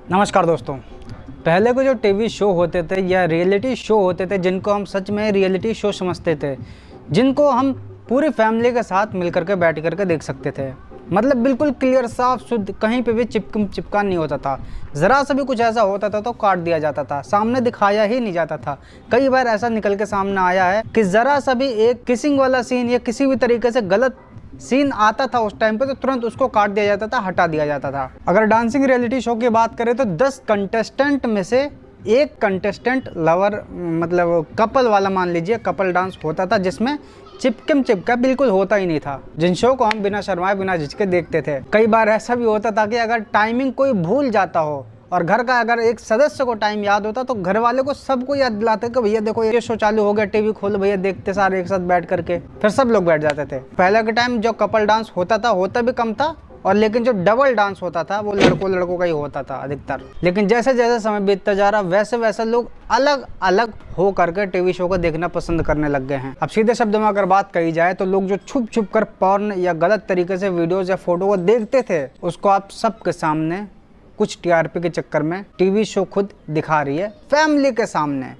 नमस्कार दोस्तों। पहले के जो टीवी शो होते थे या रियलिटी शो होते थे जिनको हम सच में रियलिटी शो समझते थे, जिनको हम पूरी फैमिली के साथ मिलकर के बैठ कर के देख सकते थे, मतलब बिल्कुल क्लियर साफ शुद्ध, कहीं पे भी चिपका नहीं होता था। ज़रा सा भी कुछ ऐसा होता था तो काट दिया जाता था, सामने दिखाया ही नहीं जाता था। कई बार ऐसा निकल के सामने आया है कि ज़रा सा भी एक किसिंग वाला सीन या किसी भी तरीके से गलत सीन आता था उस टाइम पे तो तुरंत उसको काट दिया जाता था, हटा दिया जाता था। अगर डांसिंग रियलिटी शो की बात करें तो 10 कंटेस्टेंट में से एक कंटेस्टेंट लवर, मतलब कपल वाला मान लीजिए, कपल डांस होता था जिसमें चिपका बिल्कुल होता ही नहीं था, जिन शो को हम बिना शर्माए बिना झिझके देखते थे। कई बार ऐसा भी होता था कि अगर टाइमिंग कोई भूल जाता हो और घर का अगर एक सदस्य को टाइम याद होता तो घर वाले को सबको याद दिलाते कि भैया देखो ये शो चालू हो गया, टीवी खोलो भैया, देखते सारे एक साथ बैठ करके, फिर सब लोग बैठ जाते थे। पहले के टाइम जो कपल डांस होता भी कम था, और लेकिन जो डबल डांस होता था वो लड़कों का ही होता था अधिकतर। लेकिन जैसे जैसे समय बीतता जा रहा वैसे वैसे लोग अलग अलग हो करके टीवी शो को देखना पसंद करने लग गए हैं। अब सीधे शब्दों में अगर बात कही जाए तो लोग जो छुप कर पॉर्न या गलत तरीके से वीडियोज या फोटो को देखते थे, उसको आप सबके सामने कुछ टीआरपी के चक्कर में टीवी शो खुद दिखा रही है फैमिली के सामने,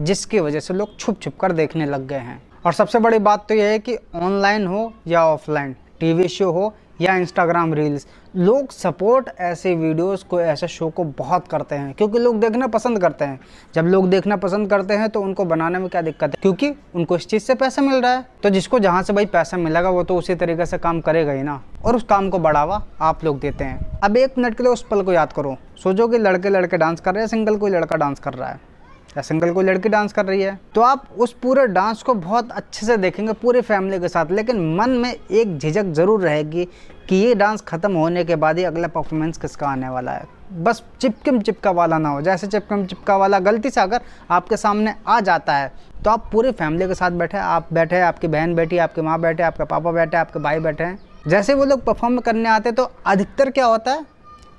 जिसकी वजह से लोग छुप कर देखने लग गए हैं। और सबसे बड़ी बात तो यह है कि ऑनलाइन हो या ऑफलाइन, टीवी शो हो या इंस्टाग्राम रील्स, लोग सपोर्ट ऐसे वीडियोस को, ऐसे शो को बहुत करते हैं, क्योंकि लोग देखना पसंद करते हैं। जब लोग देखना पसंद करते हैं तो उनको बनाने में क्या दिक्कत है, क्योंकि उनको इस चीज़ से पैसा मिल रहा है। तो जिसको जहाँ से भाई पैसा मिलेगा वो तो उसी तरीके से काम करेगा ही ना, और उस काम को बढ़ावा आप लोग देते हैं। अब 1 मिनट के लिए उस पल को याद करो, सोचो कि लड़के डांस कर रहे हैं, सिंगल कोई लड़का डांस कर रहा है या सिंगल कोई लड़की डांस कर रही है, तो आप उस पूरे डांस को बहुत अच्छे से देखेंगे पूरी फैमिली के साथ, लेकिन मन में एक झिझक ज़रूर रहेगी कि ये डांस ख़त्म होने के बाद ही अगला परफॉर्मेंस किसका आने वाला है। बस चिपका वाला ना हो। जैसे चिपका वाला गलती से अगर आपके सामने आ जाता है तो आप पूरी फैमिली के साथ बैठे, आप बैठे, आपकी बहन बैठी, आपकी माँ बैठे, आपके पापा बैठे, आपके भाई बैठे हैं, जैसे वो लोग परफॉर्म करने आते तो अधिकतर क्या होता है,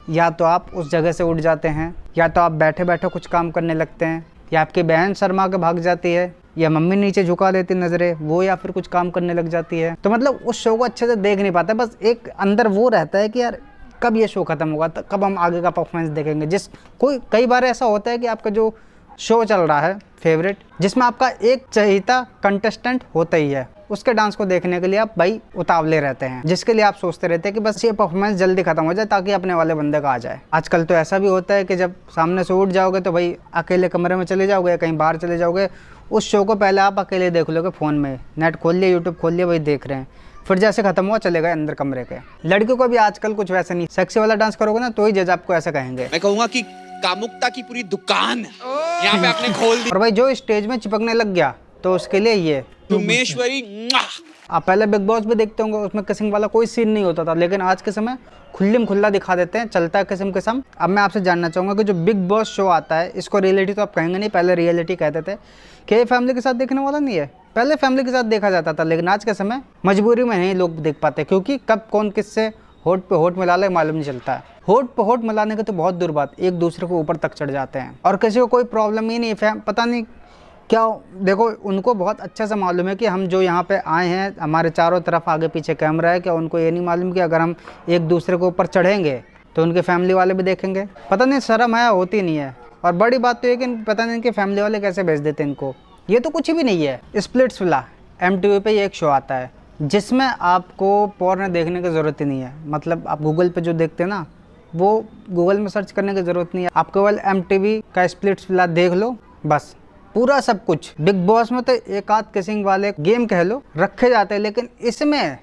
या तो आप उस जगह से उठ जाते हैं, या तो आप बैठे बैठे कुछ काम करने लगते हैं, या आपकी बहन शर्मा के भाग जाती है, या मम्मी नीचे झुका देती नज़रें वो, या फिर कुछ काम करने लग जाती है। तो मतलब उस शो को अच्छे से देख नहीं पाता, बस एक अंदर वो रहता है कि यार कब ये शो ख़त्म होगा, तो कब हम आगे का परफॉर्मेंस देखेंगे। कई बार ऐसा होता है कि आपका जो शो चल रहा है फेवरेट, जिसमें आपका एक चहेता कंटेस्टेंट होता ही है, उसके डांस को देखने के लिए आप भाई उतावले रहते हैं, जिसके लिए आप सोचते रहते हैं कि बस ये परफॉर्मेंस जल्दी खत्म हो जाए ताकि अपने वाले बंदे का आ जाए। आजकल तो ऐसा भी होता है कि जब सामने से उठ जाओगे तो भाई अकेले कमरे में चले जाओगे, कहीं बाहर चले जाओगे, उस शो को पहले आप अकेले देख लोगे, फ़ोन में नेट खोल लिया, यूट्यूब खोल लिया, वही देख रहे हैं, फिर जैसे खत्म हुआ चले गए अंदर कमरे के। लड़कियों को भी आजकल कुछ वैसे नहीं, सेक्सी वाला डांस करोगे ना तो ही जज आपको ऐसा कहेंगे, मैं कहूँगा कि कामुकता की पूरी दुकान यहाँ पे आपने खोल दी। और भाई जो स्टेज में चिपकने लग गया तो उसके लिए ये तुमेश्वरी। आप पहले बिग बॉस भी देखते होंगे, उसमें किसिंग वाला कोई सीन नहीं होता था, लेकिन आज के समय खुल्लम खुल्ला दिखा देते हैं, चलता है किस्म। अब मैं आपसे जानना चाहूँगा कि जो बिग बॉस शो आता है, इसको रियलिटी तो आप कहेंगे नहीं, पहले रियलिटी कहते थे, कि ये फैमिली के साथ देखने वाला नहीं है। पहले फैमिली के साथ देखा जाता था, लेकिन आज के समय मजबूरी में नहीं लोग देख पाते, क्योंकि कब कौन किससे होठ पे होठ मिला ले मालूम नहीं चलता है। होठ पे होठ मिलाने के तो बहुत दूर बात, एक दूसरे को ऊपर तक चढ़ जाते हैं और किसी को कोई प्रॉब्लम ही नहीं है। पता नहीं क्या, देखो उनको बहुत अच्छे से मालूम है कि हम जो यहाँ पे आए हैं, हमारे चारों तरफ आगे पीछे कैमरा है, क्या उनको ये नहीं मालूम कि अगर हम एक दूसरे के ऊपर चढ़ेंगे तो उनके फैमिली वाले भी देखेंगे। पता नहीं शर्म है होती नहीं है। और बड़ी बात तो ये कि पता नहीं इनके फैमिली वाले कैसे भेज देते हैं इनको, ये तो कुछ भी नहीं है। स्प्लिट्सविला MTV पे ये एक शो आता है जिसमें आपको पॉर्न देखने की ज़रूरत ही नहीं है, मतलब आप गूगल पे जो देखते हैं ना, वो गूगल में सर्च करने की ज़रूरत नहीं है, आप केवल MTV का स्प्लिट्सविला देख लो, बस पूरा सब कुछ। बिग बॉस में तो एक आध किसिंग वाले गेम कह लो रखे जाते हैं, लेकिन इसमें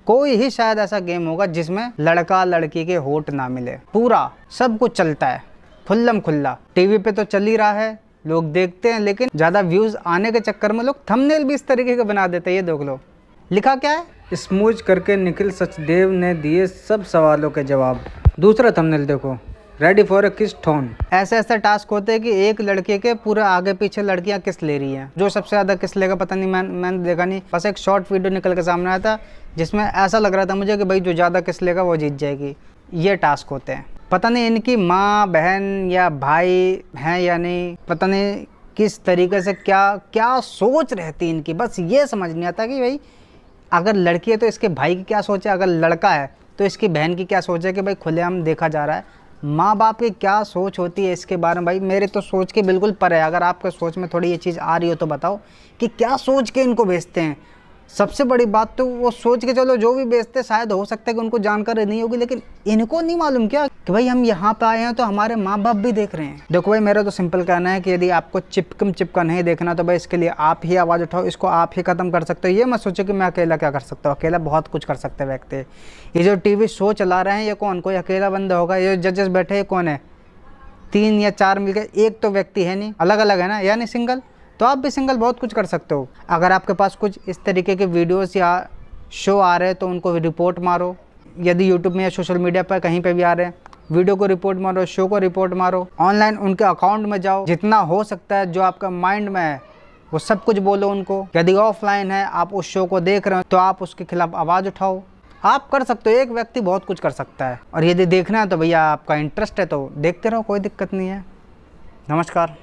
कोई ही शायद ऐसा गेम होगा जिसमें लड़का लड़की के होठ ना मिले। पूरा सब कुछ चलता है खुल्लम खुल्ला, टीवी पे तो चल ही रहा है, लोग देखते हैं, लेकिन ज़्यादा व्यूज़ आने के चक्कर में लोग थंबनेल भी इस तरीके के बना देते हैं। ये देख लो, लिखा क्या है, स्मूज करके निखिल सचदेव ने दिए सब सवालों के जवाब। दूसरा थंबनेल देखो, रेडी फॉर ए किस टोन। ऐसे टास्क होते हैं कि एक लड़के के पूरे आगे पीछे लड़कियां किस ले रही हैं, जो सबसे ज़्यादा किस लेगा पता नहीं, मैंने देखा नहीं, बस एक शॉर्ट वीडियो निकल के सामने आया था जिसमें ऐसा लग रहा था मुझे कि भाई जो ज़्यादा किस लेगा वो जीत जाएगी। ये टास्क होते हैं, पता नहीं इनकी माँ बहन या भाई हैं या नहीं, पता नहीं किस तरीके से क्या सोच रहती इनकी, बस ये समझ नहीं आता कि भाई अगर लड़की है तो इसके भाई की क्या सोच है, अगर लड़का है तो इसकी बहन की क्या सोच है कि भाई खुलेआम देखा जा रहा है, माँ बाप की क्या सोच होती है इसके बारे में भाई, मेरे तो सोच के बिल्कुल पर है। अगर आपके सोच में थोड़ी ये चीज़ आ रही हो तो बताओ कि क्या सोच के इनको भेजते हैं। सबसे बड़ी बात तो वो सोच के चलो जो भी बेचते शायद हो सकता है कि उनको जानकारी नहीं होगी, लेकिन इनको नहीं मालूम क्या कि भाई हम यहाँ पे आए हैं तो हमारे माँ बाप भी देख रहे हैं। देखो भाई, मेरा तो सिंपल कहना है कि यदि आपको चिपका नहीं देखना तो भाई इसके लिए आप ही आवाज़ उठाओ, इसको आप ही ख़त्म कर सकते हो। ये मत सोचो कि मैं अकेला क्या कर सकता हूँ, अकेला बहुत कुछ कर सकते हैं व्यक्ति। ये जो टीवी शो चला रहे हैं ये कौन, कोई अकेला बंदा होगा? ये जजेस बैठे हैं कौन है? 3 या 4 मिलकर, एक तो व्यक्ति है नहीं, अलग अलग है ना, यानी सिंगल। तो आप भी सिंगल बहुत कुछ कर सकते हो। अगर आपके पास कुछ इस तरीके के वीडियोस या शो आ रहे हैं तो उनको रिपोर्ट मारो। यदि यूट्यूब में या सोशल मीडिया पर कहीं पे भी आ रहे हैं, वीडियो को रिपोर्ट मारो, शो को रिपोर्ट मारो। ऑनलाइन उनके अकाउंट में जाओ, जितना हो सकता है जो आपका माइंड में है वो सब कुछ बोलो उनको। यदि ऑफलाइन है, आप उस शो को देख रहे हो तो आप उसके खिलाफ आवाज़ उठाओ। आप कर सकते हो, एक व्यक्ति बहुत कुछ कर सकता है। और यदि देखना है तो भैया आपका इंटरेस्ट है तो देखते रहो, कोई दिक्कत नहीं है। नमस्कार।